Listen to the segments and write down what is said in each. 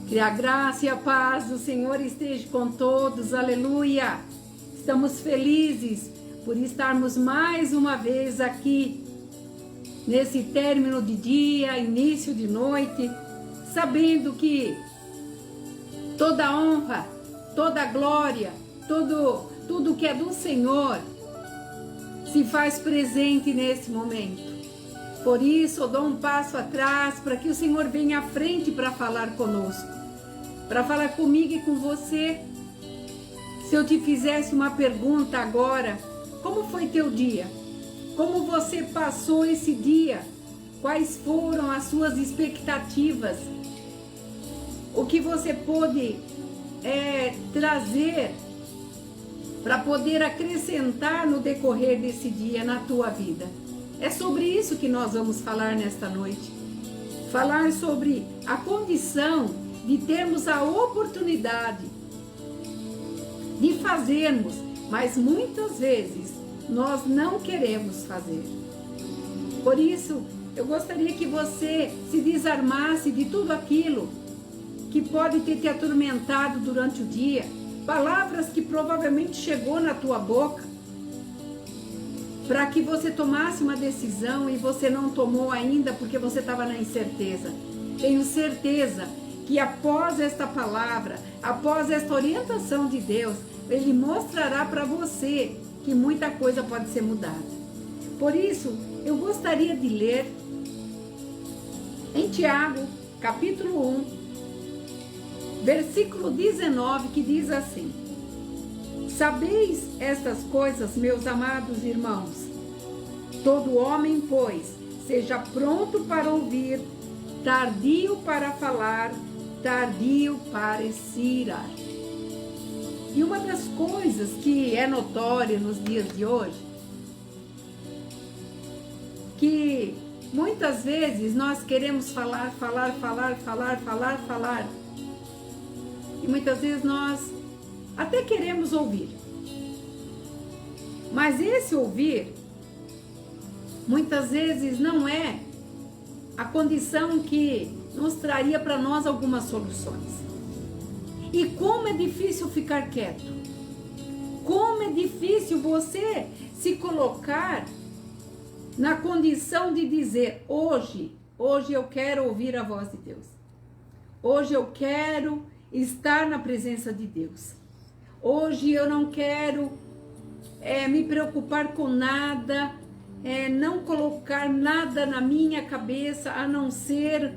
Que a graça e a paz do Senhor esteja com todos, aleluia! Estamos felizes por estarmos mais uma vez aqui, nesse término de dia, início de noite, sabendo que toda honra, toda glória, tudo que é do Senhor se faz presente nesse momento. Por isso, eu dou um passo atrás para que o Senhor venha à frente para falar conosco, para falar comigo e com você. Se eu te fizesse uma pergunta agora, como foi teu dia? Como você passou esse dia? Quais foram as suas expectativas? O que você pôde trazer para poder acrescentar no decorrer desse dia na tua vida? É sobre isso que nós vamos falar nesta noite. Falar sobre a condição de termos a oportunidade de fazermos, mas muitas vezes nós não queremos fazer. Por isso, eu gostaria que você se desarmasse de tudo aquilo que pode ter te atormentado durante o dia, palavras que provavelmente chegou na tua boca, para que você tomasse uma decisão e você não tomou ainda porque você estava na incerteza. Tenho certeza que após esta palavra, após esta orientação de Deus, Ele mostrará para você que muita coisa pode ser mudada. Por isso, eu gostaria de ler em Tiago, capítulo 1, versículo 19, que diz assim: Sabeis estas coisas, meus amados irmãos? Todo homem, pois, seja pronto para ouvir, tardio para falar, tardio para se irar. E uma das coisas que é notória nos dias de hoje, que muitas vezes nós queremos falar. E muitas vezes nós até queremos ouvir. Mas esse ouvir, muitas vezes não é a condição que nos traria para nós algumas soluções. E como é difícil ficar quieto. Como é difícil você se colocar na condição de dizer: hoje eu quero ouvir a voz de Deus. Hoje eu quero estar na presença de Deus. Hoje eu não quero me preocupar com nada, não colocar nada na minha cabeça, a não ser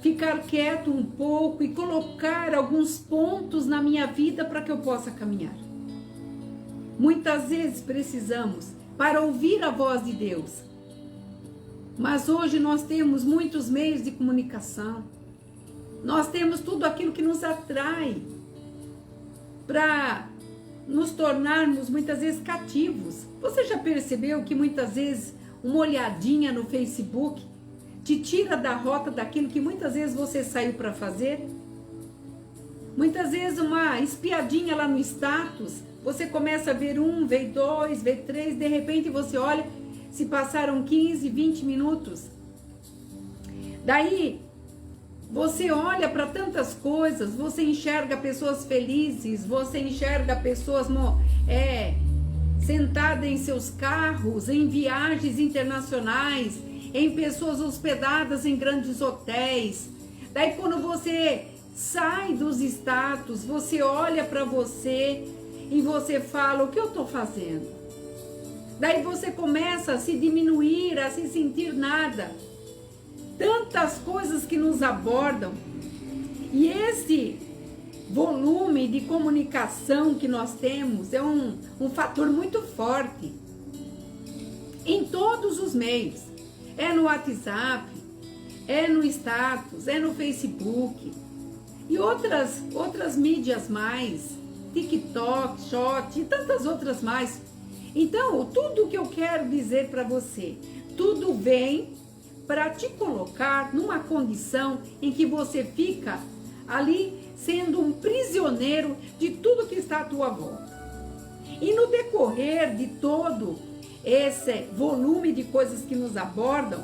ficar quieto um pouco e colocar alguns pontos na minha vida para que eu possa caminhar. Muitas vezes precisamos para ouvir a voz de Deus. Mas hoje nós temos muitos meios de comunicação. Nós temos tudo aquilo que nos atrai para nos tornarmos muitas vezes cativos. Você já percebeu que muitas vezes uma olhadinha no Facebook te tira da rota daquilo que muitas vezes você saiu para fazer? Muitas vezes uma espiadinha lá no status, você começa a ver um, ver dois, ver três, de repente você olha, se passaram 15, 20 minutos. Daí você olha para tantas coisas, você enxerga pessoas felizes, você enxerga pessoas sentadas em seus carros, em viagens internacionais, em pessoas hospedadas em grandes hotéis. Daí quando você sai dos status, você olha para você e você fala: o que eu estou fazendo? Daí você começa a se diminuir, a se sentir nada. Tantas coisas que nos abordam. E esse volume de comunicação que nós temos é um fator muito forte. Em todos os meios. É no WhatsApp, é no status, é no Facebook. E outras mídias mais. TikTok, Short e tantas outras mais. Então, tudo que eu quero dizer para você, tudo vem para te colocar numa condição em que você fica ali sendo um prisioneiro de tudo que está à tua volta. E no decorrer de todo esse volume de coisas que nos abordam,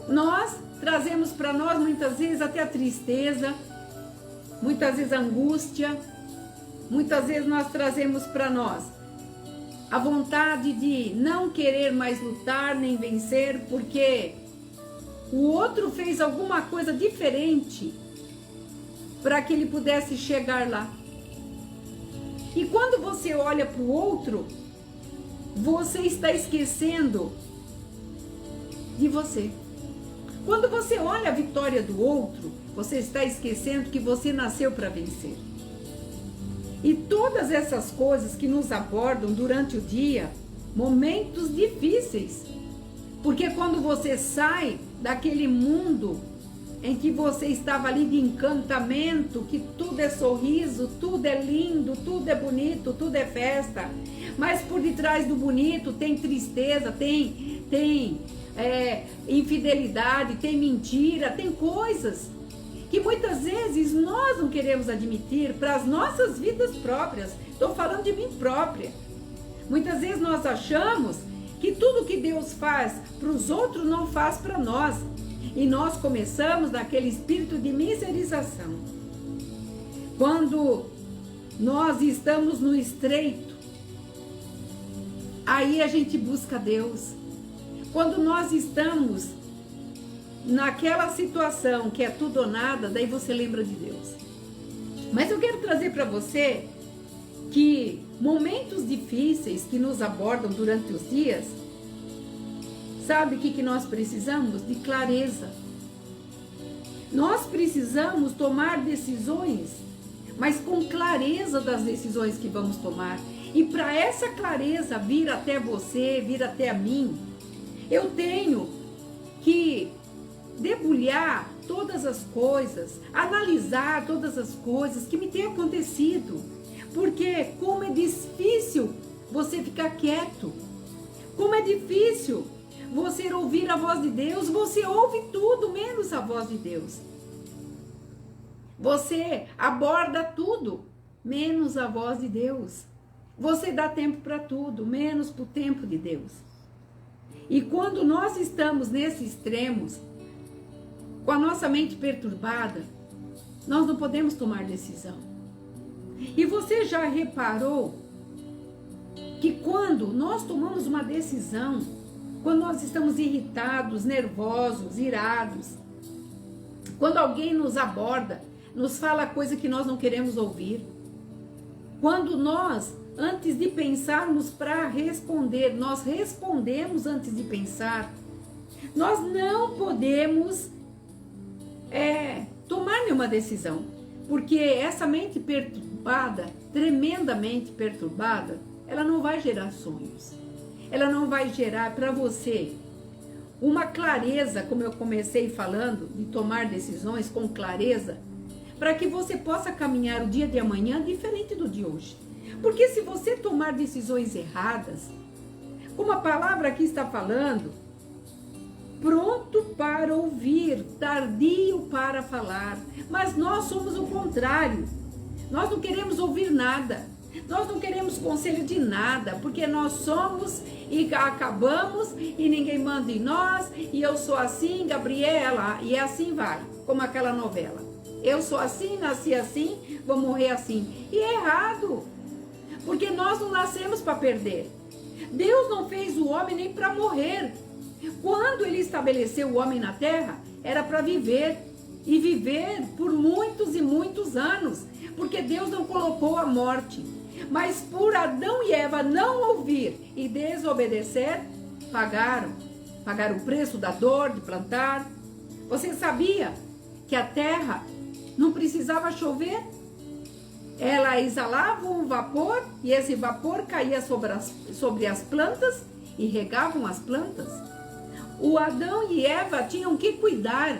nós trazemos para nós muitas vezes até a tristeza, muitas vezes a angústia, muitas vezes nós trazemos para nós a vontade de não querer mais lutar nem vencer, porque o outro fez alguma coisa diferente para que ele pudesse chegar lá. E quando você olha para o outro, você está esquecendo de você. Quando você olha a vitória do outro, você está esquecendo que você nasceu para vencer. E todas essas coisas que nos abordam durante o dia, momentos difíceis. Porque quando você sai daquele mundo em que você estava ali de encantamento, que tudo é sorriso, tudo é lindo, tudo é bonito, tudo é festa, mas por detrás do bonito tem tristeza, tem infidelidade, tem mentira, tem coisas que muitas vezes nós não queremos admitir para as nossas vidas próprias. Estou falando de mim própria. Muitas vezes nós achamos que tudo que Deus faz para os outros não faz para nós. E nós começamos naquele espírito de miserização. Quando nós estamos no estreito, aí a gente busca Deus. Quando nós estamos naquela situação que é tudo ou nada, daí você lembra de Deus. Mas eu quero trazer para você que momentos difíceis que nos abordam durante os dias, sabe o que nós precisamos? De clareza. Nós precisamos tomar decisões, mas com clareza das decisões que vamos tomar. E para essa clareza vir até você, vir até a mim, eu tenho que debulhar todas as coisas, analisar todas as coisas que me têm acontecido. Porque como é difícil você ficar quieto, como é difícil você ouvir a voz de Deus. Você ouve tudo menos a voz de Deus. Você aborda tudo menos a voz de Deus. Você dá tempo para tudo menos para o tempo de Deus. E quando nós estamos nesses extremos, com a nossa mente perturbada, nós não podemos tomar decisão. E você já reparou que quando nós tomamos uma decisão, quando nós estamos irritados, nervosos, irados, quando alguém nos aborda, nos fala coisa que nós não queremos ouvir, quando nós, antes de pensarmos para responder, nós respondemos antes de pensar, nós não podemos tomar nenhuma decisão, porque essa mente perturbada, tremendamente perturbada, ela não vai gerar sonhos. Ela não vai gerar para você uma clareza, como eu comecei falando, de tomar decisões com clareza, para que você possa caminhar o dia de amanhã diferente do de hoje. Porque se você tomar decisões erradas, como a palavra aqui está falando, pronto para ouvir, tardio para falar, mas nós somos o contrário. Nós não queremos ouvir nada. Nós não queremos conselho de nada, porque nós somos e acabamos e ninguém manda em nós, e eu sou assim, Gabriela, e assim vai, como aquela novela. Eu sou assim, nasci assim, vou morrer assim. E é errado, porque nós não nascemos para perder. Deus não fez o homem nem para morrer. Quando ele estabeleceu o homem na terra, era para viver, e viver por muitos e muitos anos, porque Deus não colocou a morte. Mas por Adão e Eva não ouvir e desobedecer, pagaram o preço da dor de plantar. Você sabia que a terra não precisava chover? Ela exalava um vapor e esse vapor caía sobre as plantas e regavam as plantas. O Adão e Eva tinham que cuidar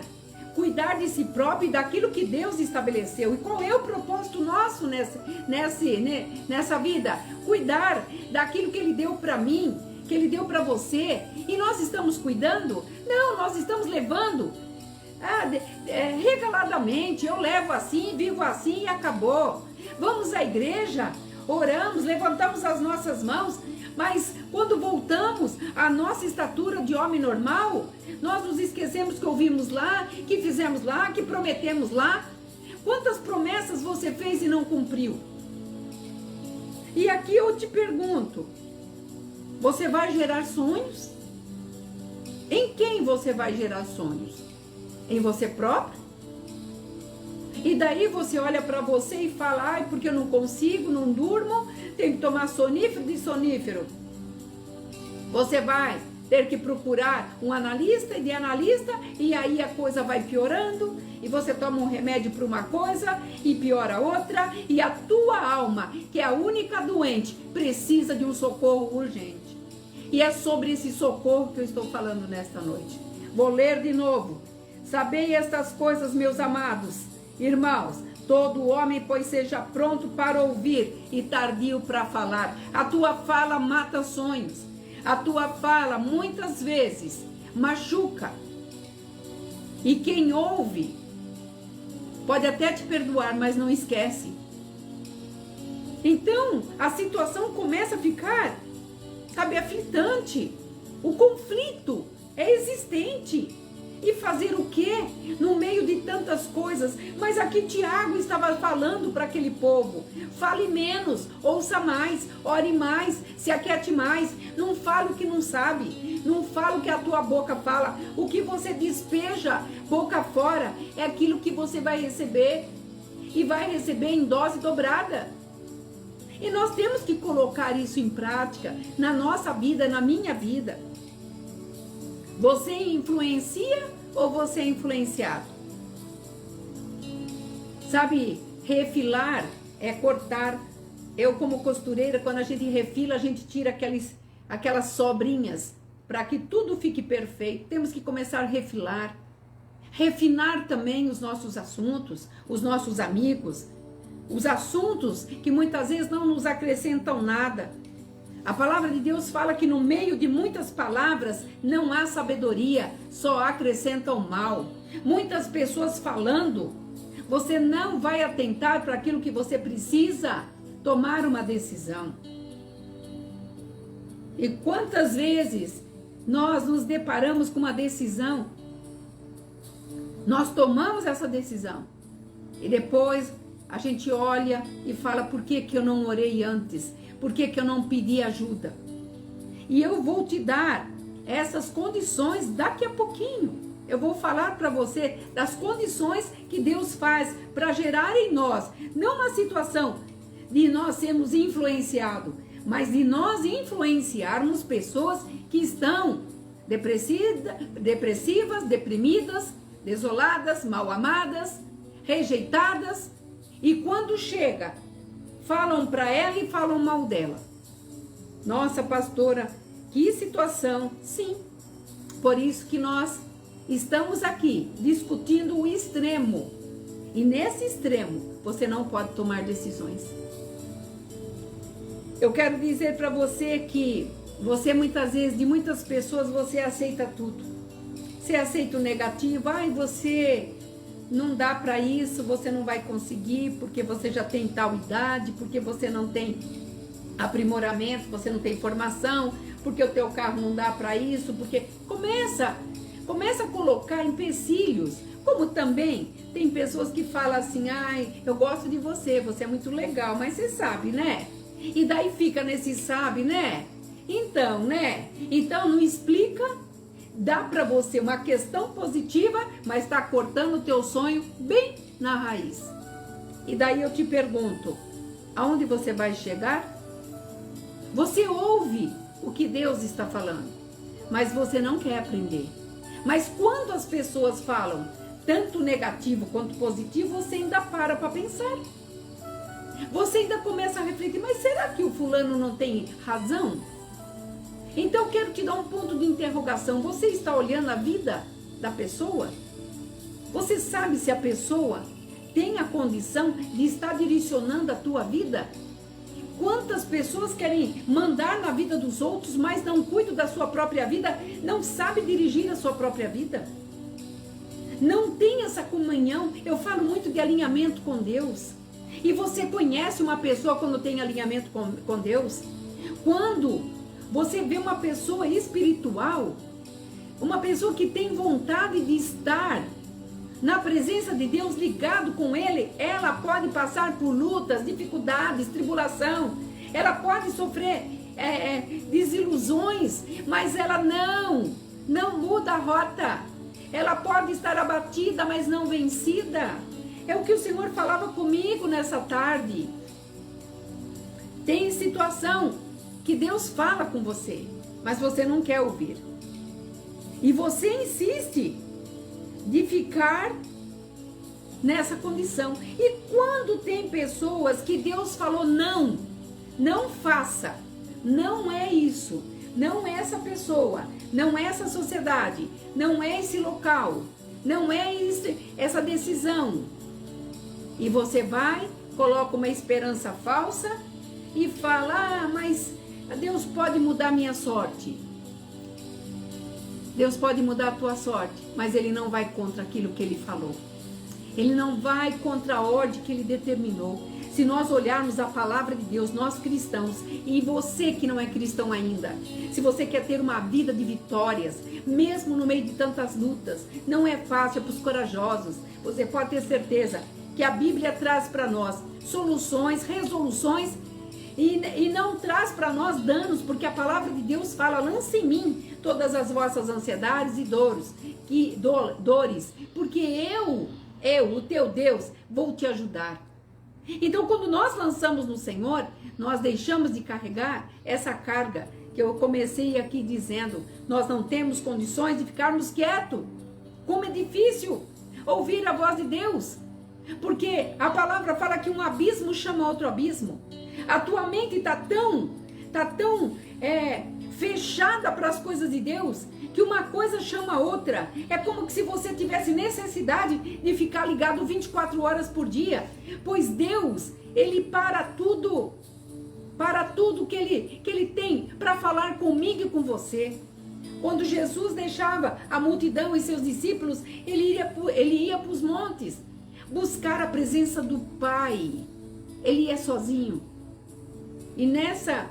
de si próprio e daquilo que Deus estabeleceu. E qual é o propósito nosso nessa vida? Cuidar daquilo que Ele deu para mim, que Ele deu para você. E nós estamos cuidando? Não, nós estamos levando regaladamente. Eu levo assim, vivo assim e acabou. Vamos à igreja, oramos, levantamos as nossas mãos, Mas quando voltamos à nossa estatura de homem normal, nós nos esquecemos que ouvimos lá, que fizemos lá, que prometemos lá. Quantas promessas você fez e não cumpriu? E aqui eu te pergunto, você vai gerar sonhos? Em quem você vai gerar sonhos? Em você próprio? E daí você olha para você e fala, ai, porque eu não consigo, não durmo, tenho que tomar sonífero de sonífero. Você vai ter que procurar um analista e de analista, e aí a coisa vai piorando, e você toma um remédio para uma coisa e piora outra, e a tua alma, que é a única doente, precisa de um socorro urgente. E é sobre esse socorro que eu estou falando nesta noite. Vou ler de novo. Sabei estas coisas, meus amados irmãos, todo homem, pois seja pronto para ouvir e tardio para falar. A tua fala mata sonhos. A tua fala, muitas vezes, machuca. E quem ouve, pode até te perdoar, mas não esquece. Então, a situação começa a ficar, sabe, aflitante. O conflito é existente. E fazer o quê? No meio de tantas coisas. Mas aqui Tiago estava falando para aquele povo. Fale menos, ouça mais, ore mais, se aquiete mais. Não fale o que não sabe. Não fale o que a tua boca fala. O que você despeja boca fora é aquilo que você vai receber. E vai receber em dose dobrada. E nós temos que colocar isso em prática na nossa vida, na minha vida. Você influencia ou você é influenciado? Sabe, refilar é cortar. Eu, como costureira, quando a gente refila, a gente tira aquelas sobrinhas para que tudo fique perfeito. Temos que começar a refilar. Refinar também os nossos assuntos, os nossos amigos, os assuntos que muitas vezes não nos acrescentam nada. A palavra de Deus fala que no meio de muitas palavras não há sabedoria, só acrescentam mal. Muitas pessoas falando, você não vai atentar para aquilo que você precisa tomar uma decisão. E quantas vezes nós nos deparamos com uma decisão, nós tomamos essa decisão e depois a gente olha e fala, por que eu não orei antes? Por que eu não pedi ajuda? E eu vou te dar essas condições daqui a pouquinho. Eu vou falar para você das condições que Deus faz para gerar em nós, não uma situação de nós sermos influenciados, mas de nós influenciarmos pessoas que estão depressivas, deprimidas, desoladas, mal amadas, rejeitadas, e quando chega, falam para ela e falam mal dela. Nossa, pastora, que situação. Sim, por isso que nós estamos aqui discutindo o extremo. E nesse extremo, você não pode tomar decisões. Eu quero dizer para você que você muitas vezes, de muitas pessoas, você aceita tudo. Você aceita o negativo, você não dá para isso, você não vai conseguir, porque você já tem tal idade, porque você não tem aprimoramento, você não tem formação, porque o teu carro não dá para isso, porque começa a colocar empecilhos. Como também tem pessoas que falam assim, eu gosto de você, você é muito legal, mas você sabe, né? E daí fica nesse sabe, né? Então, né? Então não explica. Dá para você uma questão positiva, mas está cortando o teu sonho bem na raiz. E daí eu te pergunto, aonde você vai chegar? Você ouve o que Deus está falando, mas você não quer aprender. Mas quando as pessoas falam tanto negativo quanto positivo, você ainda para pensar. Você ainda começa a refletir, mas será que o fulano não tem razão? Então eu quero te dar um ponto de interrogação. Você está olhando a vida da pessoa? Você sabe se a pessoa tem a condição de estar direcionando a tua vida? Quantas pessoas querem mandar na vida dos outros, mas não cuidam da sua própria vida, não sabem dirigir a sua própria vida? Não tem essa comunhão. Eu falo muito de alinhamento com Deus. E você conhece uma pessoa quando tem alinhamento com Deus? Quando você vê uma pessoa espiritual, uma pessoa que tem vontade de estar na presença de Deus, ligado com Ele, ela pode passar por lutas, dificuldades, tribulação, ela pode sofrer desilusões, mas ela não muda a rota. Ela pode estar abatida, mas não vencida. É o que o Senhor falava comigo nessa tarde. Tem situação que Deus fala com você, mas você não quer ouvir. E você insiste de ficar nessa condição. E quando tem pessoas que Deus falou não faça, não é isso, não é essa pessoa, não é essa sociedade, não é esse local, não é essa decisão. E você vai, coloca uma esperança falsa e fala, mas Deus pode mudar minha sorte. Deus pode mudar a tua sorte, mas Ele não vai contra aquilo que Ele falou. Ele não vai contra a ordem que Ele determinou. Se nós olharmos a palavra de Deus, nós cristãos, e você que não é cristão ainda, se você quer ter uma vida de vitórias, mesmo no meio de tantas lutas, não é fácil, é para os corajosos. Você pode ter certeza que a Bíblia traz para nós soluções, resoluções, e não traz para nós danos, porque a palavra de Deus fala, lance em mim todas as vossas ansiedades e dores, porque eu, o teu Deus, vou te ajudar. Então, quando nós lançamos no Senhor, nós deixamos de carregar essa carga, que eu comecei aqui dizendo, nós não temos condições de ficarmos quietos. Como é difícil ouvir a voz de Deus, porque a palavra fala que um abismo chama outro abismo. A tua mente está tão fechada para as coisas de Deus, que uma coisa chama a outra. É como que se você tivesse necessidade de ficar ligado 24 horas por dia, pois Deus, Ele para tudo que ele tem para falar comigo e com você. Quando Jesus deixava a multidão e seus discípulos, ele ia para os montes buscar a presença do Pai. Ele ia sozinho. E nessa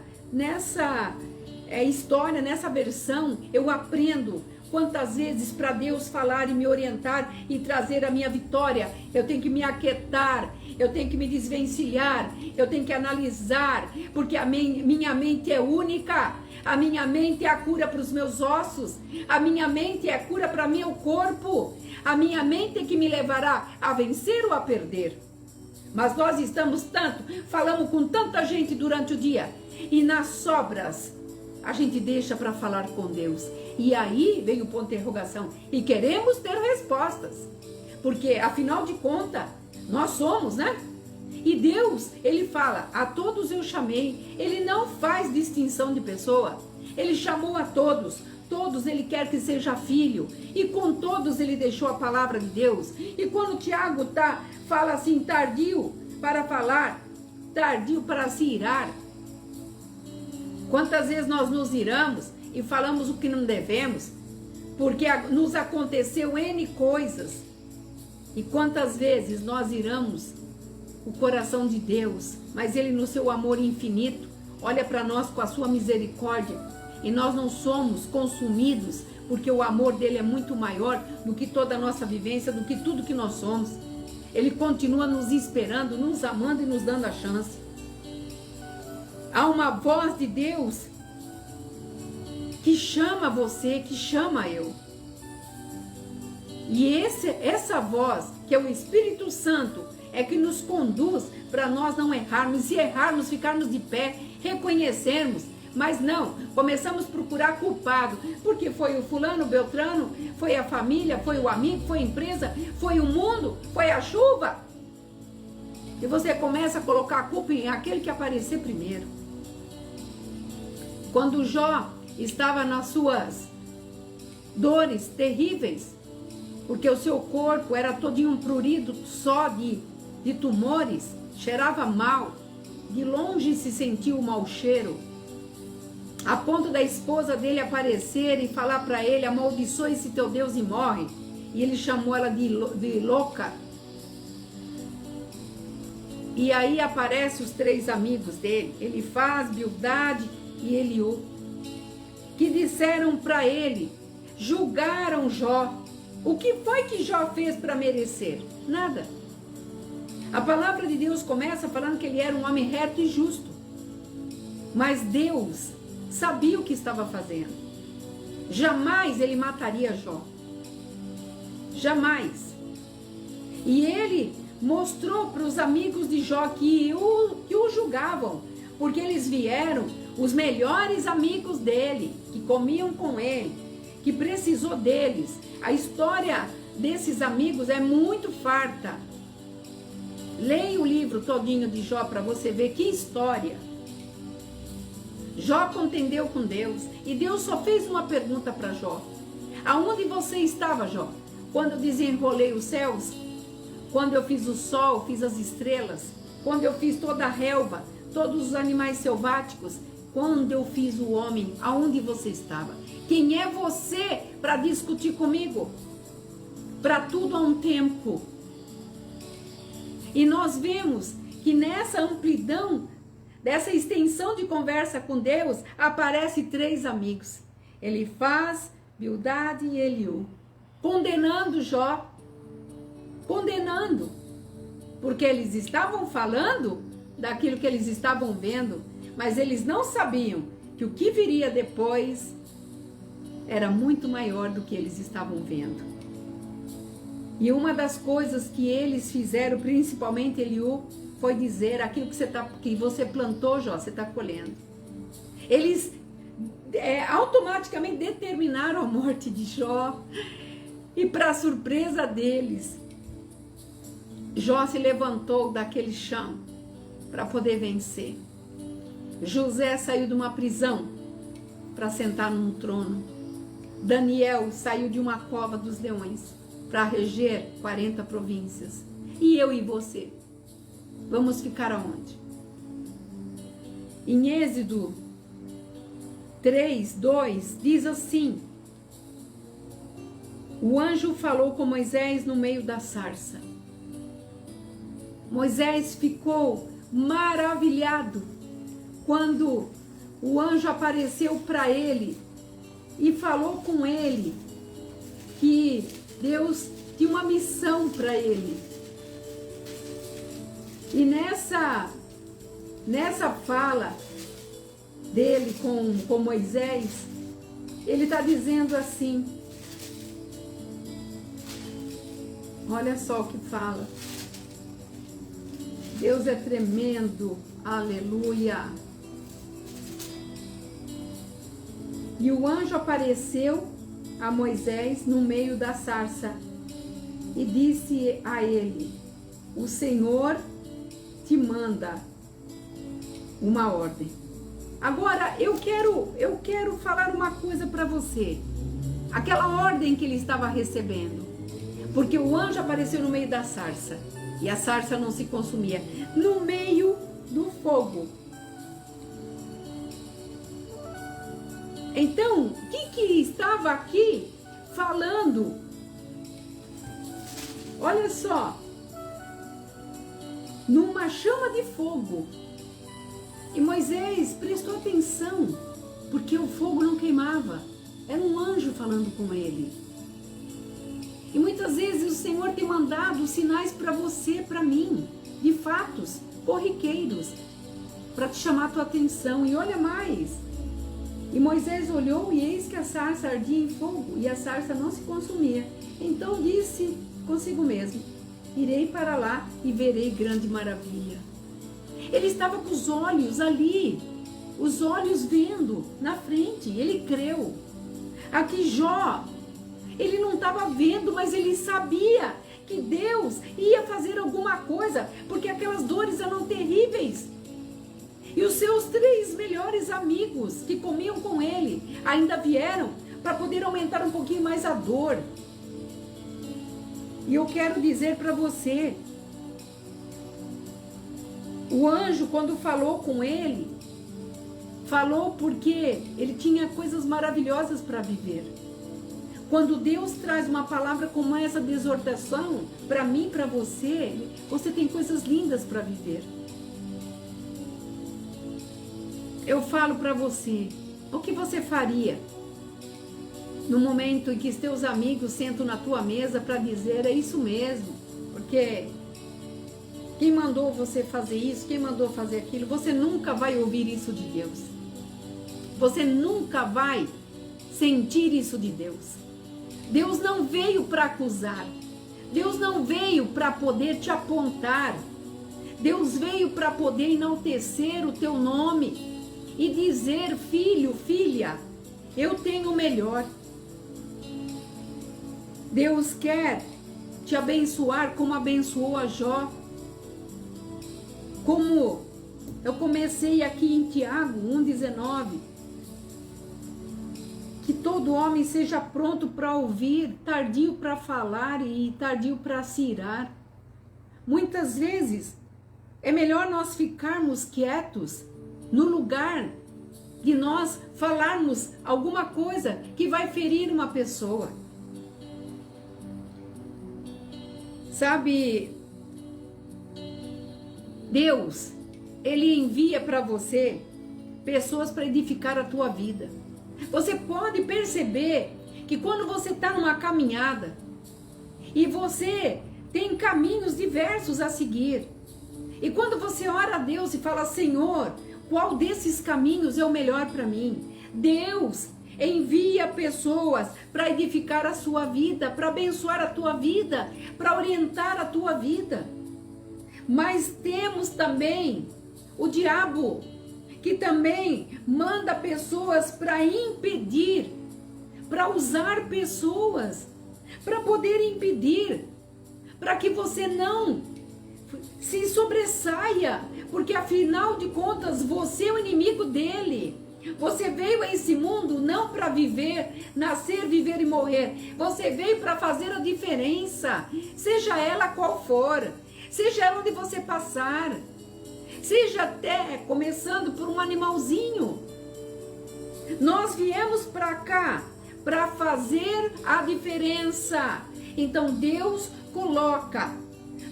história, nessa versão, eu aprendo quantas vezes para Deus falar e me orientar e trazer a minha vitória, eu tenho que me aquietar, eu tenho que me desvencilhar, eu tenho que analisar, porque a minha mente é única, a minha mente é a cura para os meus ossos, a minha mente é a cura para meu corpo, a minha mente é que me levará a vencer ou a perder. Mas nós falamos com tanta gente durante o dia, e nas sobras a gente deixa para falar com Deus. E aí vem o ponto de interrogação. E queremos ter respostas. Porque, afinal de contas, nós somos, né? E Deus, Ele fala, a todos eu chamei. Ele não faz distinção de pessoa. Ele chamou a todos. Todos Ele quer que seja filho. E com todos Ele deixou a palavra de Deus. E quando Tiago fala assim, tardio para falar, tardio para se irar. Quantas vezes nós nos iramos e falamos o que não devemos, porque nos aconteceu N coisas. E quantas vezes nós iramos o coração de Deus, mas Ele no seu amor infinito, olha para nós com a sua misericórdia, e nós não somos consumidos, porque o amor dele é muito maior do que toda a nossa vivência, do que tudo que nós somos. Ele continua nos esperando, nos amando e nos dando a chance. Há uma voz de Deus que chama você, que chama eu. E essa voz, que é o Espírito Santo, é que nos conduz para nós não errarmos. E errarmos, ficarmos de pé, reconhecermos. Mas não, começamos a procurar culpado. Porque foi o fulano, o beltrano, foi a família, foi o amigo, foi a empresa, foi o mundo, foi a chuva. E você começa a colocar a culpa em aquele que aparecer primeiro. Quando Jó estava nas suas dores terríveis, porque o seu corpo era todinho prurido só de tumores, cheirava mal, de longe se sentia o mau cheiro, a ponto da esposa dele aparecer e falar para ele, amaldiçoa esse teu Deus e morre, e ele chamou ela de louca. E aí aparecem os 3 amigos dele, Elifaz, Bildade e Eliú. que disseram para ele, julgaram Jó. O que foi que Jó fez para merecer? Nada. A palavra de Deus começa falando que ele era um homem reto e justo. Mas Deus sabia o que estava fazendo. Jamais ele mataria Jó. Jamais. E ele mostrou para os amigos de Jó que o julgavam, porque eles vieram, os melhores amigos dele, que comiam com ele, que precisou deles. A história desses amigos é muito farta. Leia o livro todinho de Jó para você ver que história. Jó contendeu com Deus e Deus só fez uma pergunta para Jó. Aonde você estava, Jó? Quando eu desenrolei os céus? Quando eu fiz o sol, fiz as estrelas? Quando eu fiz toda a relva, todos os animais selváticos? Quando eu fiz o homem, aonde você estava? Quem é você para discutir comigo? Para tudo há um tempo. E nós vemos que nessa amplidão, dessa extensão de conversa com Deus, aparece 3 amigos. Elifaz, Bildade e Eliú. Condenando Jó. Condenando. Porque eles estavam falando daquilo que eles estavam vendo, mas eles não sabiam que o que viria depois era muito maior do que eles estavam vendo. E uma das coisas que eles fizeram, principalmente Eliú, foi dizer aquilo que você plantou, Jó, você está colhendo. Eles automaticamente determinaram a morte de Jó. E para surpresa deles, Jó se levantou daquele chão para poder vencer. José saiu de uma prisão para sentar num trono. Daniel saiu de uma cova dos leões para reger 40 províncias. E eu e você? Vamos ficar aonde? Em Êxodo 3:2 diz assim: o anjo falou com Moisés no meio da sarça. Moisés ficou maravilhado quando o anjo apareceu para ele e falou com ele que Deus tinha uma missão para ele. E nessa fala dele com Moisés, ele está dizendo assim, olha só o que fala. Deus é tremendo, aleluia. E o anjo apareceu a Moisés no meio da sarça e disse a ele: o Senhor te manda uma ordem. Agora eu quero falar uma coisa para você. Aquela ordem que ele estava recebendo, porque o anjo apareceu no meio da sarça e a sarça não se consumia, no meio do fogo. Então, o que estava aqui falando? Olha só, numa chama de fogo. E Moisés prestou atenção, porque o fogo não queimava. Era um anjo falando com ele. E muitas vezes o Senhor tem mandado sinais para você, para mim, de fatos corriqueiros, para te chamar a tua atenção. E olha mais. E Moisés olhou e eis que a sarça ardia em fogo e a sarça não se consumia. Então disse consigo mesmo: irei para lá e verei grande maravilha. Ele estava com os olhos ali, os olhos vendo na frente, ele creu. Aqui Jó, ele não estava vendo, mas ele sabia que Deus ia fazer alguma coisa, porque aquelas dores eram terríveis. E os seus 3 melhores amigos que comiam com ele ainda vieram para poder aumentar um pouquinho mais a dor. E eu quero dizer para você, o anjo, quando falou com ele, falou porque ele tinha coisas maravilhosas para viver. Quando Deus traz uma palavra como essa de exortação, para mim e para você, você tem coisas lindas para viver. Eu falo para você, O que você faria no momento em que teus amigos sentam na tua mesa para dizer é isso mesmo? Porque quem mandou você fazer isso, quem mandou fazer aquilo, você nunca vai ouvir isso de Deus. Você nunca vai sentir isso de Deus. Deus não veio para acusar. Deus não veio para poder te apontar. Deus veio para poder enaltecer o teu nome e dizer, filho, filha, eu tenho o melhor. Deus quer te abençoar como abençoou a Jó. Como eu comecei aqui em Tiago 1,19. Que todo homem seja pronto para ouvir, tardio para falar e tardio para se irar. Muitas vezes é melhor nós ficarmos quietos no lugar de nós falarmos alguma coisa que vai ferir uma pessoa. Sabe, Deus, Ele envia para você pessoas para edificar a tua vida. Você pode perceber que quando você está numa caminhada e você tem caminhos diversos a seguir, e quando você ora a Deus e fala, Senhor, qual desses caminhos é o melhor para mim? Deus envia pessoas para edificar a sua vida, para abençoar a tua vida, para orientar a tua vida. Mas temos também o diabo, que também manda pessoas para impedir, para usar pessoas, para poder impedir, para que você não se sobressaia, porque afinal de contas você é o inimigo dele. Você veio a esse mundo não para viver, nascer, viver e morrer. Você veio para fazer a diferença, seja ela qual for, seja ela onde você passar. Seja até começando por um animalzinho. Nós viemos para cá para fazer a diferença. Então Deus coloca,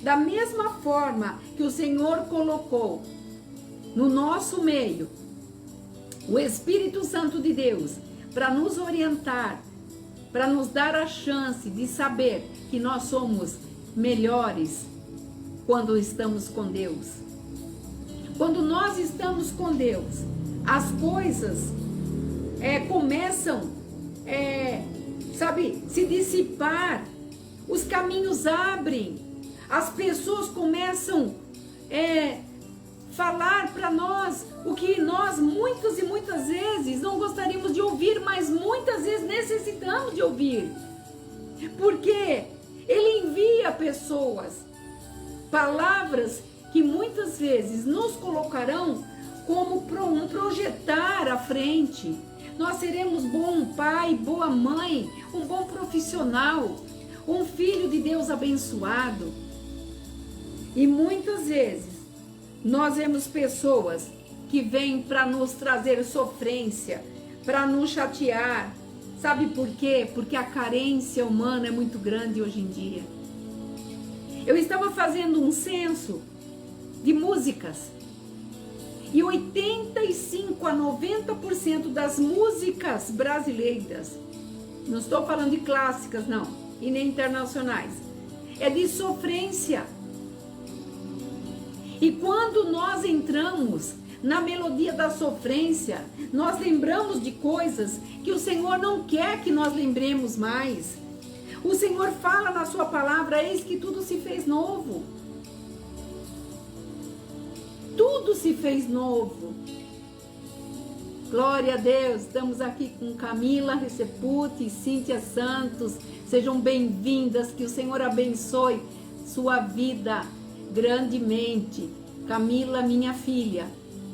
da mesma forma que o Senhor colocou no nosso meio, o Espírito Santo de Deus, para nos orientar, para nos dar a chance de saber que nós somos melhores quando estamos com Deus. Quando nós estamos com Deus, as coisas começam, se dissipar, os caminhos abrem, as pessoas começam falar para nós o que nós muitas e muitas vezes não gostaríamos de ouvir, mas muitas vezes necessitamos de ouvir. Porque Ele envia pessoas, palavras que muitas vezes nos colocarão como um projetar à frente. Nós seremos bom pai, boa mãe, um bom profissional, um filho de Deus abençoado. E muitas vezes nós vemos pessoas que vêm para nos trazer sofrência, para nos chatear. Sabe por quê? Porque a carência humana é muito grande hoje em dia. Eu estava fazendo um censo de músicas e 85 a 90% das músicas brasileiras, não estou falando de clássicas não, e nem internacionais, é de sofrência. E quando nós entramos na melodia da sofrência, nós lembramos de coisas que o Senhor não quer que nós lembremos mais. O Senhor fala na sua palavra, eis que tudo se fez novo. Tudo se fez novo. Glória a Deus. Estamos aqui com Camila Receputi e Cíntia Santos. Sejam bem-vindas. Que o Senhor abençoe sua vida grandemente. Camila, minha filha,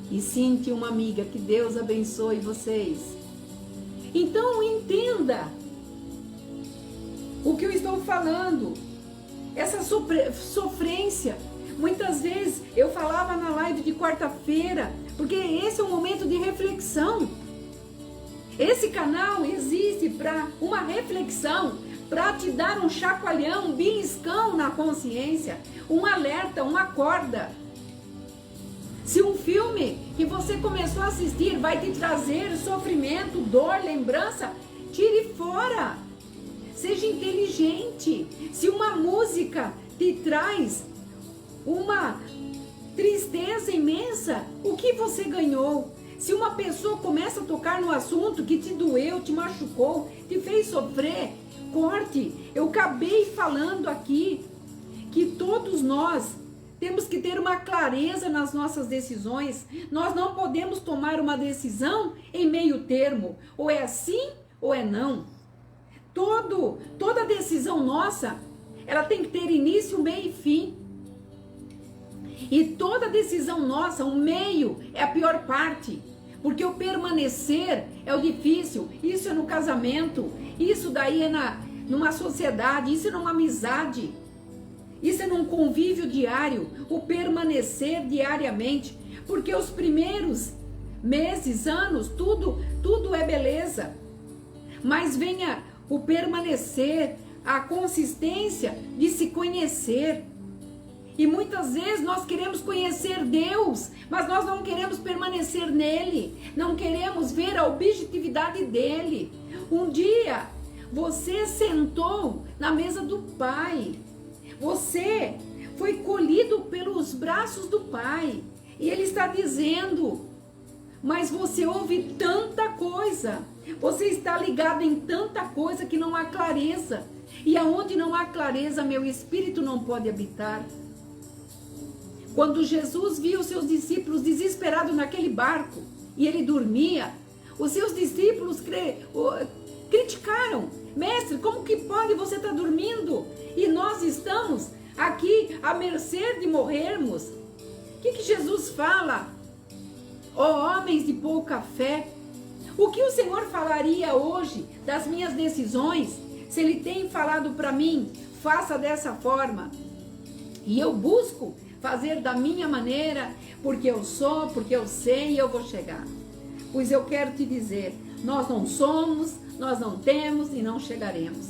e Cíntia, uma amiga. Que Deus abençoe vocês. Então, entenda o que eu estou falando. Essa sofrência. Muitas vezes eu falava na live de quarta-feira, porque esse é um momento de reflexão. Esse canal existe para uma reflexão, para te dar um chacoalhão, um beliscão na consciência, um alerta, uma corda. Se um filme que você começou a assistir vai te trazer sofrimento, dor, lembrança, tire fora. Seja inteligente. Se uma música te traz uma tristeza imensa, o que você ganhou? Se uma pessoa começa a tocar no assunto que te doeu, te machucou, te fez sofrer, corte. Eu acabei falando aqui que todos nós temos que ter uma clareza nas nossas decisões. Nós não podemos tomar uma decisão em meio termo. Ou é sim ou é não. Toda decisão nossa, ela tem que ter início, meio e fim. E toda decisão nossa, o meio é a pior parte. Porque o permanecer é o difícil. Isso é no casamento. Isso daí é numa sociedade. Isso é numa amizade. Isso é num convívio diário. O permanecer diariamente. Porque os primeiros meses, anos, tudo é beleza. Mas venha o permanecer, a consistência de se conhecer. E muitas vezes nós queremos conhecer Deus, mas nós não queremos permanecer nele, não queremos ver a objetividade dele. Um dia você sentou na mesa do Pai, você foi colhido pelos braços do Pai, e ele está dizendo: mas você ouve tanta coisa, você está ligado em tanta coisa que não há clareza, e aonde não há clareza, meu espírito não pode habitar. Quando Jesus viu os seus discípulos desesperados naquele barco e ele dormia, os seus discípulos criticaram: mestre, como que pode você estar dormindo e nós estamos aqui à mercê de morrermos? O que Jesus fala? Ó homens de pouca fé, o que o Senhor falaria hoje das minhas decisões se Ele tem falado para mim, faça dessa forma, e eu busco fazer da minha maneira, porque eu sou, porque eu sei e eu vou chegar? Pois eu quero te dizer, nós não somos, nós não temos e não chegaremos.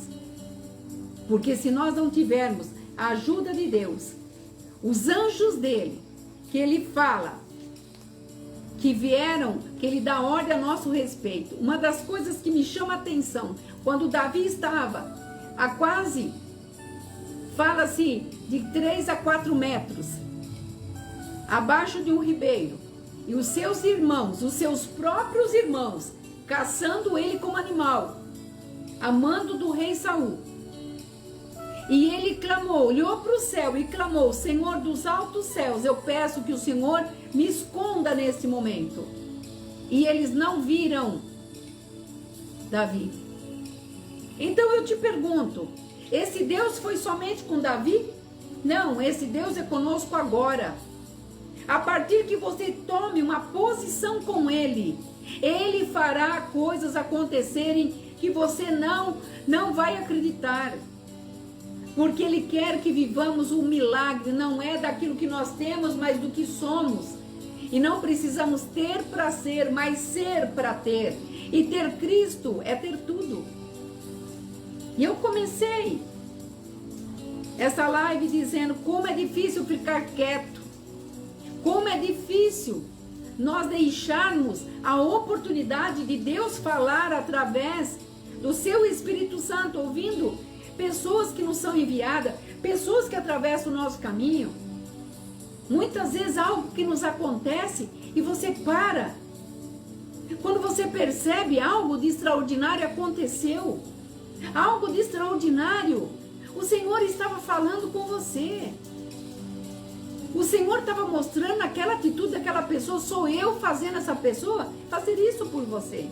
Porque se nós não tivermos a ajuda de Deus, os anjos dele, que ele fala, que vieram, que ele dá ordem a nosso respeito. Uma das coisas que me chama a atenção, quando Davi estava a quase, fala-se, de 3 a 4 metros, abaixo de um ribeiro, e os seus irmãos, os seus próprios irmãos, caçando ele como animal, amando do rei Saul. E ele clamou, olhou para o céu e clamou: Senhor dos altos céus, eu peço que o Senhor me esconda nesse momento. E eles não viram Davi. Então eu te pergunto, esse Deus foi somente com Davi? Não, esse Deus é conosco agora. A partir que você tome uma posição com Ele, Ele fará coisas acontecerem que você não vai acreditar. Porque Ele quer que vivamos o milagre, não é daquilo que nós temos, mas do que somos. E não precisamos ter para ser, mas ser para ter. E ter Cristo é ter tudo. E eu comecei essa live dizendo como é difícil ficar quieto. Como é difícil nós deixarmos a oportunidade de Deus falar através do seu Espírito Santo, ouvindo pessoas que nos são enviadas, pessoas que atravessam o nosso caminho. Muitas vezes algo que nos acontece e você para. Quando você percebe algo de extraordinário aconteceu, algo de extraordinário, o Senhor estava falando com você. O Senhor estava mostrando aquela atitude daquela pessoa, sou eu fazendo essa pessoa fazer isso por você.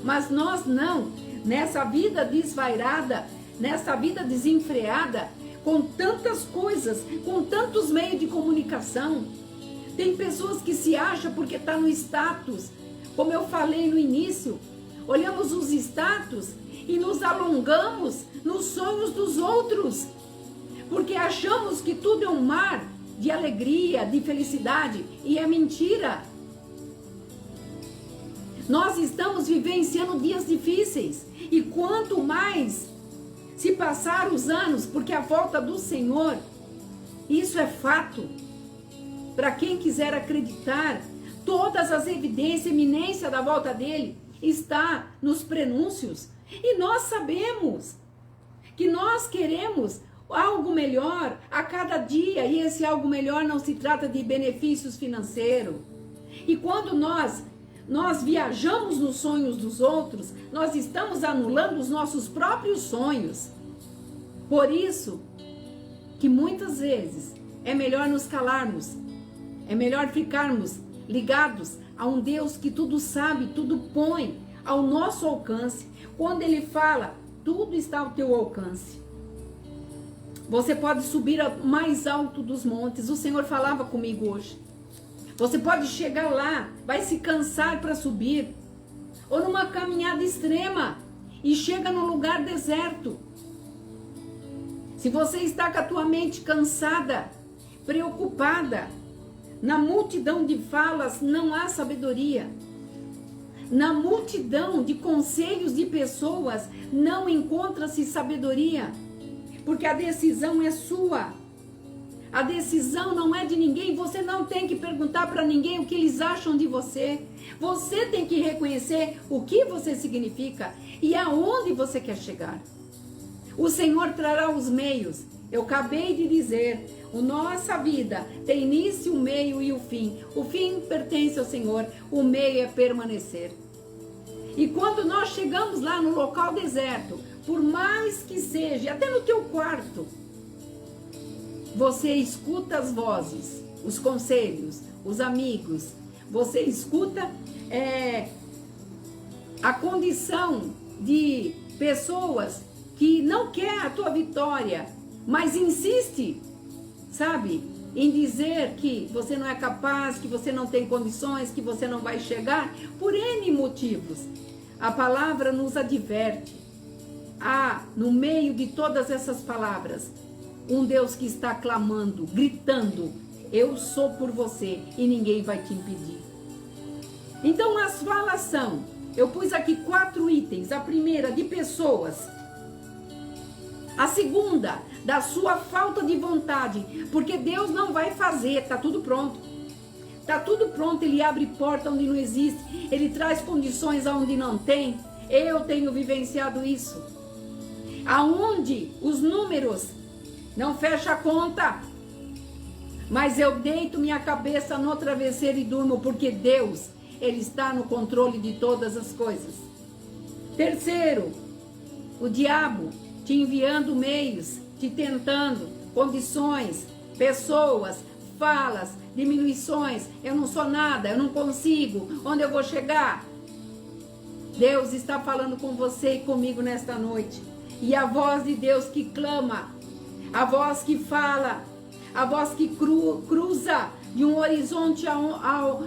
Mas nós não, nessa vida desvairada, nessa vida desenfreada, com tantas coisas, com tantos meios de comunicação. Tem pessoas que se acham porque está no status. Como eu falei no início, olhamos os status e nos alongamos nos sonhos dos outros. Porque achamos que tudo é um mar de alegria, de felicidade, e é mentira. Nós estamos vivenciando dias difíceis, e quanto mais se passar os anos, porque a volta do Senhor, isso é fato. Para quem quiser acreditar, todas as evidências, eminência da volta dele está nos prenúncios. E nós sabemos que nós queremos algo melhor a cada dia, e esse algo melhor não se trata de benefícios financeiros. E quando nós viajamos nos sonhos dos outros, nós estamos anulando os nossos próprios sonhos. Por isso que muitas vezes é melhor nos calarmos, é melhor ficarmos ligados a um Deus que tudo sabe, tudo põe ao nosso alcance. Quando ele fala, tudo está ao teu alcance. Você pode subir ao mais alto dos montes. O Senhor falava comigo hoje. Você pode chegar lá, vai se cansar para subir, ou numa caminhada extrema, e chega num lugar deserto. Se você está com a tua mente cansada, preocupada, na multidão de falas não há sabedoria. Na multidão de conselhos de pessoas não encontra-se sabedoria, porque a decisão é sua. A decisão não é de ninguém. Você não tem que perguntar para ninguém o que eles acham de você. Você tem que reconhecer o que você significa e aonde você quer chegar. O Senhor trará os meios. Eu acabei de dizer, a nossa vida tem início, o meio e o fim. O fim pertence ao Senhor, o meio é permanecer. E quando nós chegamos lá no local deserto, por mais que seja, até no teu quarto, você escuta as vozes, os conselhos, os amigos, você escuta a condição de pessoas que não quer a tua vitória, mas insiste, sabe, em dizer que você não é capaz, que você não tem condições, que você não vai chegar, por N motivos. A palavra nos adverte. Há, no meio de todas essas palavras, um Deus que está clamando, gritando, eu sou por você e ninguém vai te impedir. Então as falas são, eu pus aqui 4 itens. A primeira, de pessoas. A segunda, da sua falta de vontade, porque Deus não vai fazer, está tudo pronto. Está tudo pronto, Ele abre porta onde não existe, Ele traz condições aonde não tem. Eu tenho vivenciado isso. Aonde os números não fecham a conta, mas eu deito minha cabeça no travesseiro e durmo, porque Deus, Ele está no controle de todas as coisas. Terceiro, o diabo te enviando meios, te tentando, condições, pessoas, falas, diminuições. Eu não sou nada, eu não consigo, onde eu vou chegar? Deus está falando com você e comigo nesta noite. E a voz de Deus que clama, a voz que fala, a voz que cruza de um horizonte ao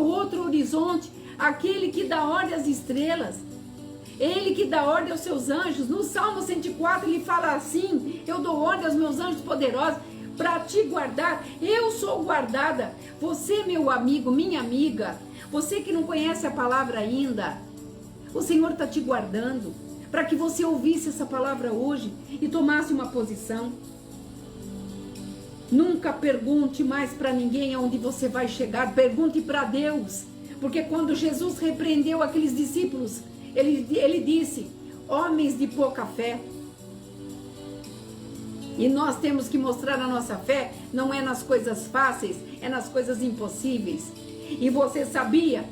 outro horizonte, aquele que dá ordem às estrelas, Ele que dá ordem aos seus anjos. No Salmo 104 ele fala assim, eu dou ordem aos meus anjos poderosos para te guardar. Eu sou guardada. Você, meu amigo, minha amiga, você que não conhece a palavra ainda, o Senhor está te guardando para que você ouvisse essa palavra hoje e tomasse uma posição. Nunca pergunte mais para ninguém aonde você vai chegar, pergunte para Deus, porque quando Jesus repreendeu aqueles discípulos, ele disse, homens de pouca fé. E nós temos que mostrar a nossa fé, não é nas coisas fáceis, é nas coisas impossíveis. E você sabia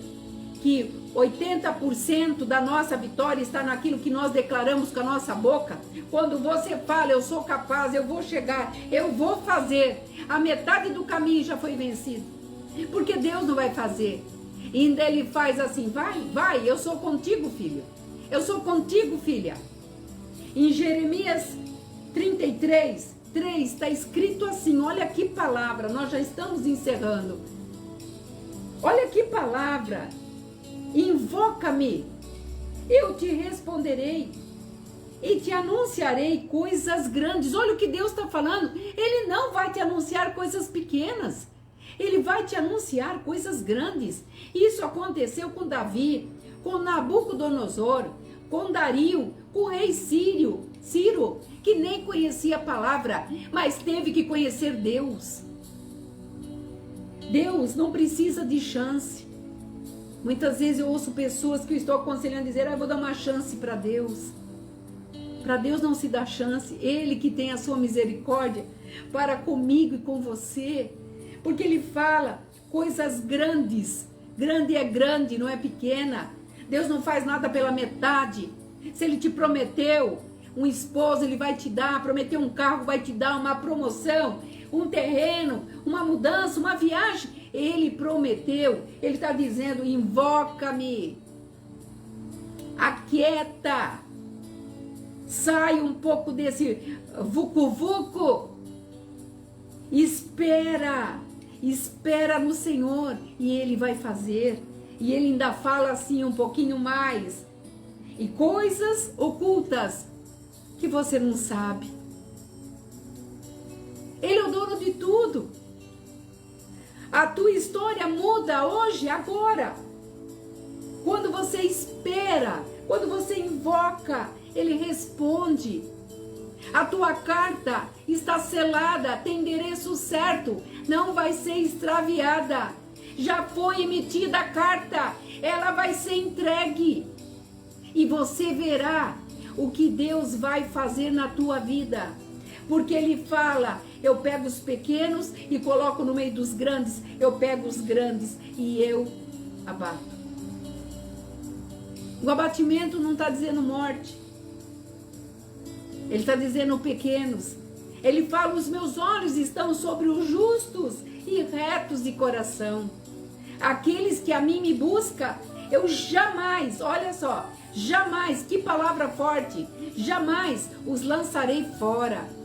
que 80% da nossa vitória está naquilo que nós declaramos com a nossa boca? Quando você fala, eu sou capaz, eu vou chegar, eu vou fazer, a metade do caminho já foi vencido. Porque Deus não vai fazer. E ainda Ele faz assim, vai, eu sou contigo, filho. Eu sou contigo, filha. Em Jeremias 33, 3, está escrito assim, olha que palavra, nós já estamos encerrando. Olha que palavra. Invoca-me, eu te responderei e te anunciarei coisas grandes. Olha o que Deus está falando. Ele não vai te anunciar coisas pequenas. Ele vai te anunciar coisas grandes. Isso aconteceu com Davi, com Nabucodonosor, com Dario, com o rei Sírio. Ciro, que nem conhecia a palavra, mas teve que conhecer Deus. Deus não precisa de chance. Muitas vezes eu ouço pessoas que eu estou aconselhando dizer, eu vou dar uma chance para Deus. Para Deus não se dá chance. Ele que tem a sua misericórdia para comigo e com você. Porque Ele fala coisas grandes. Grande é grande, não é pequena. Deus não faz nada pela metade. Se Ele te prometeu um esposo, Ele vai te dar. Prometeu um carro, vai te dar uma promoção, um terreno, uma mudança, uma viagem. Ele prometeu. Ele está dizendo, invoca-me. Aquieta. Sai um pouco desse vucu-vucu. Espera no Senhor e Ele vai fazer. E Ele ainda fala assim um pouquinho mais. E coisas ocultas que você não sabe. Ele é o dono de tudo. A tua história muda hoje, agora. Quando você espera, quando você invoca, Ele responde. A tua carta está selada, tem endereço certo, não vai ser extraviada. Já foi emitida a carta, ela vai ser entregue. E você verá o que Deus vai fazer na tua vida. Porque Ele fala, eu pego os pequenos e coloco no meio dos grandes, eu pego os grandes e eu abato. O abatimento não está dizendo morte. Ele está dizendo pequenos. Ele fala, os meus olhos estão sobre os justos e retos de coração. Aqueles que a mim me buscam, eu jamais, olha só, jamais, que palavra forte, jamais os lançarei fora.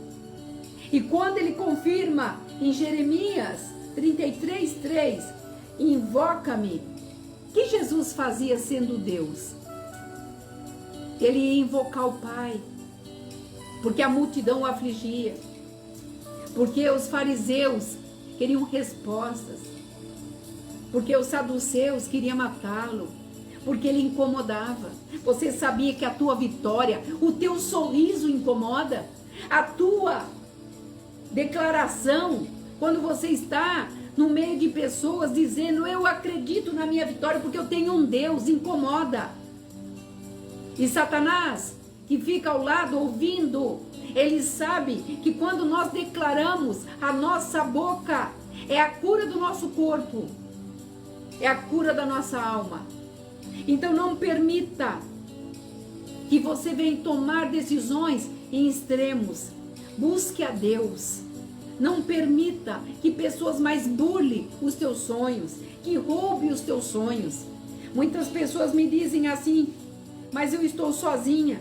E quando ele confirma em Jeremias 33:3, invoca-me, que Jesus fazia sendo Deus? Ele ia invocar o Pai, porque a multidão o afligia, porque os fariseus queriam respostas, porque os saduceus queriam matá-lo, porque ele incomodava. Você sabia que a tua vitória, o teu sorriso incomoda? A tua declaração, quando você está no meio de pessoas dizendo, eu acredito na minha vitória porque eu tenho um Deus, incomoda. E Satanás, que fica ao lado ouvindo, ele sabe que quando nós declaramos, a nossa boca é a cura do nosso corpo, é a cura da nossa alma. Então não permita que você venha tomar decisões em extremos. Busque a Deus. Não permita que pessoas mais burlem os teus sonhos, que roubem os teus sonhos. Muitas pessoas me dizem assim, mas eu estou sozinha,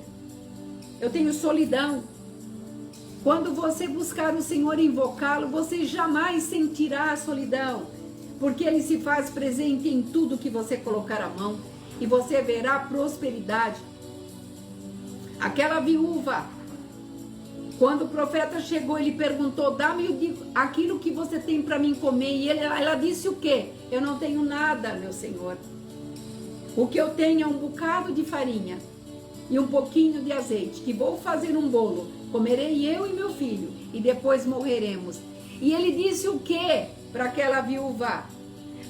eu tenho solidão. Quando você buscar o Senhor e invocá-lo, você jamais sentirá a solidão, porque Ele se faz presente em tudo que você colocar a mão, e você verá prosperidade. Aquela viúva, quando o profeta chegou, ele perguntou, dá-me aquilo que você tem para mim comer, e ela disse o quê? Eu não tenho nada, meu Senhor. O que eu tenho é um bocado de farinha e um pouquinho de azeite, que vou fazer um bolo, comerei eu e meu filho, e depois morreremos. E ele disse o quê para aquela viúva?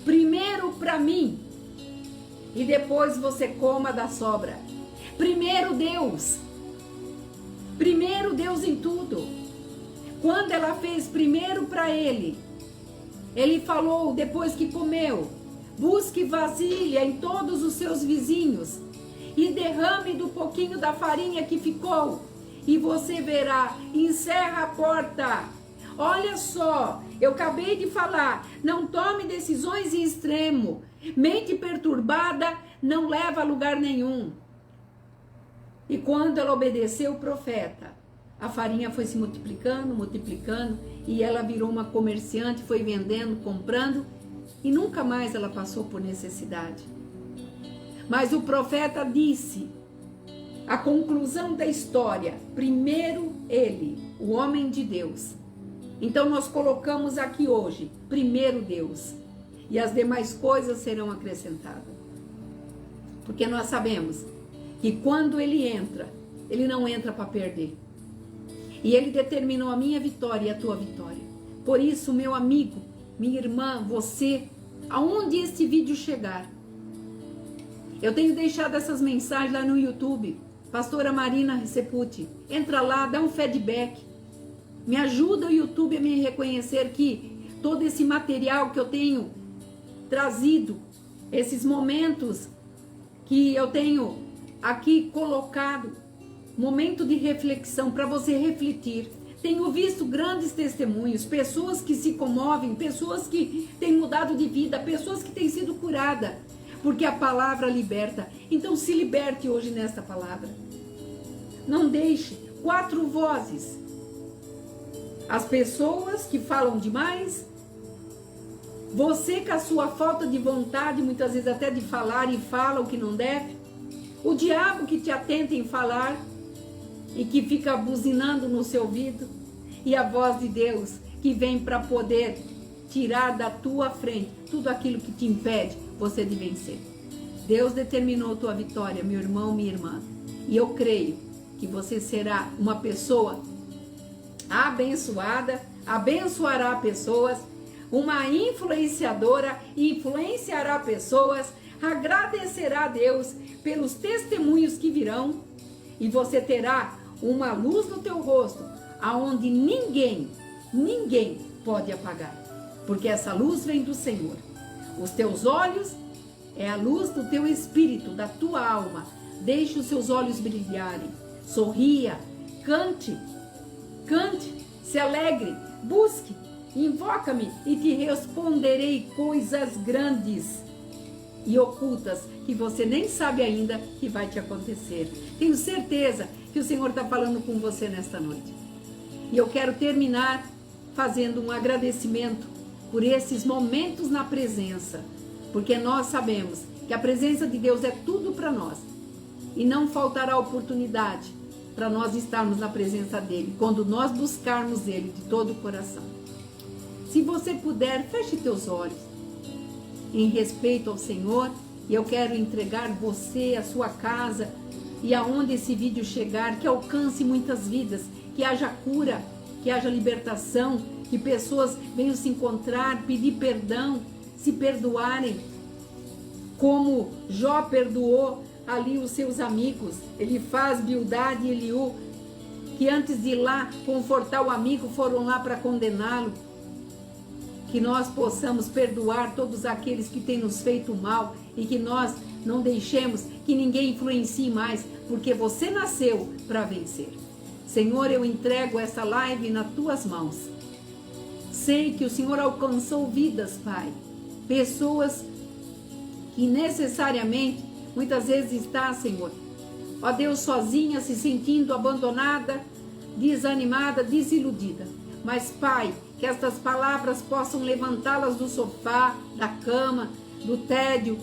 Primeiro para mim, e depois você coma da sobra. Primeiro Deus em tudo. Quando ela fez primeiro para Ele, Ele falou depois que comeu, busque vasilha em todos os seus vizinhos e derrame do pouquinho da farinha que ficou, e você verá, encerra a porta. Olha só, eu acabei de falar, não tome decisões em extremo. Mente perturbada não leva a lugar nenhum. E quando ela obedeceu o profeta, a farinha foi se multiplicando, e ela virou uma comerciante, foi vendendo, comprando, e nunca mais ela passou por necessidade. Mas o profeta disse, a conclusão da história, primeiro ele, o homem de Deus. Então nós colocamos aqui hoje, primeiro Deus, e as demais coisas serão acrescentadas. Porque nós sabemos que quando ele entra, ele não entra para perder. E ele determinou a minha vitória e a tua vitória. Por isso, meu amigo, minha irmã, você, aonde esse vídeo chegar, eu tenho deixado essas mensagens lá no YouTube, Pastora Marina Seputi. Entra lá, dá um feedback. Me ajuda o YouTube a me reconhecer que todo esse material que eu tenho trazido, esses momentos que eu tenho aqui colocado, momento de reflexão para você refletir. Tenho visto grandes testemunhos, pessoas que se comovem, pessoas que têm mudado de vida, pessoas que têm sido curadas, porque a palavra liberta. Então se liberte hoje nesta palavra. Não deixe 4 vozes. As pessoas que falam demais, você com a sua falta de vontade, muitas vezes até de falar e fala o que não deve, o diabo que te atenta em falar e que fica buzinando no seu ouvido, e a voz de Deus que vem para poder tirar da tua frente tudo aquilo que te impede você de vencer. Deus determinou tua vitória, meu irmão, minha irmã, e eu creio que você será uma pessoa abençoada, abençoará pessoas, uma influenciadora, influenciará pessoas, agradecerá a Deus pelos testemunhos que virão, e você terá uma luz no teu rosto, aonde ninguém pode apagar, porque essa luz vem do Senhor. Os teus olhos é a luz do teu espírito, da tua alma. Deixe os seus olhos brilharem, sorria, cante, se alegre, busque, invoca-me e te responderei coisas grandes e ocultas que você nem sabe ainda que vai te acontecer. Tenho certeza que o Senhor está falando com você nesta noite. E eu quero terminar fazendo um agradecimento por esses momentos na presença, porque nós sabemos que a presença de Deus é tudo para nós e não faltará oportunidade para nós estarmos na presença dele, quando nós buscarmos ele de todo o coração. Se você puder, feche teus olhos em respeito ao Senhor, e eu quero entregar você, a sua casa, e aonde esse vídeo chegar, que alcance muitas vidas, que haja cura, que haja libertação, que pessoas venham se encontrar, pedir perdão, se perdoarem, como Jó perdoou ali os seus amigos, Elifaz, Bildade e Eliú, que antes de ir lá confortar o amigo, foram lá para condená-lo. Que nós possamos perdoar todos aqueles que têm nos feito mal e que nós não deixemos que ninguém influencie mais, porque você nasceu para vencer. Senhor, eu entrego essa live nas tuas mãos. Sei que o Senhor alcançou vidas, Pai. Pessoas que necessariamente, muitas vezes está, Senhor, ó Deus, sozinha, se sentindo abandonada, desanimada, desiludida. Mas, Pai, que estas palavras possam levantá-las do sofá, da cama, do tédio,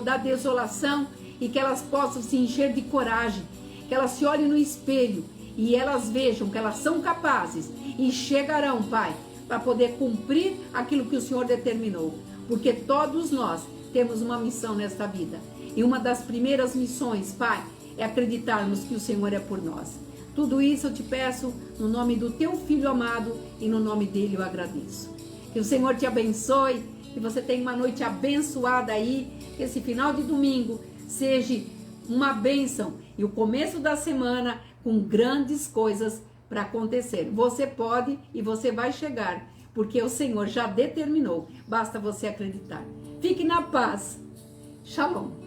da desolação, e que elas possam se encher de coragem, que elas se olhem no espelho e elas vejam que elas são capazes e chegarão, Pai, para poder cumprir aquilo que o Senhor determinou, porque todos nós temos uma missão nesta vida, e uma das primeiras missões, Pai, é acreditarmos que o Senhor é por nós. Tudo isso eu te peço no nome do teu Filho amado, e no nome dele eu agradeço. Que o Senhor te abençoe, que você tenha uma noite abençoada aí, que esse final de domingo seja uma bênção e o começo da semana com grandes coisas para acontecer. Você pode e você vai chegar, porque o Senhor já determinou, basta você acreditar. Fique na paz. Shalom.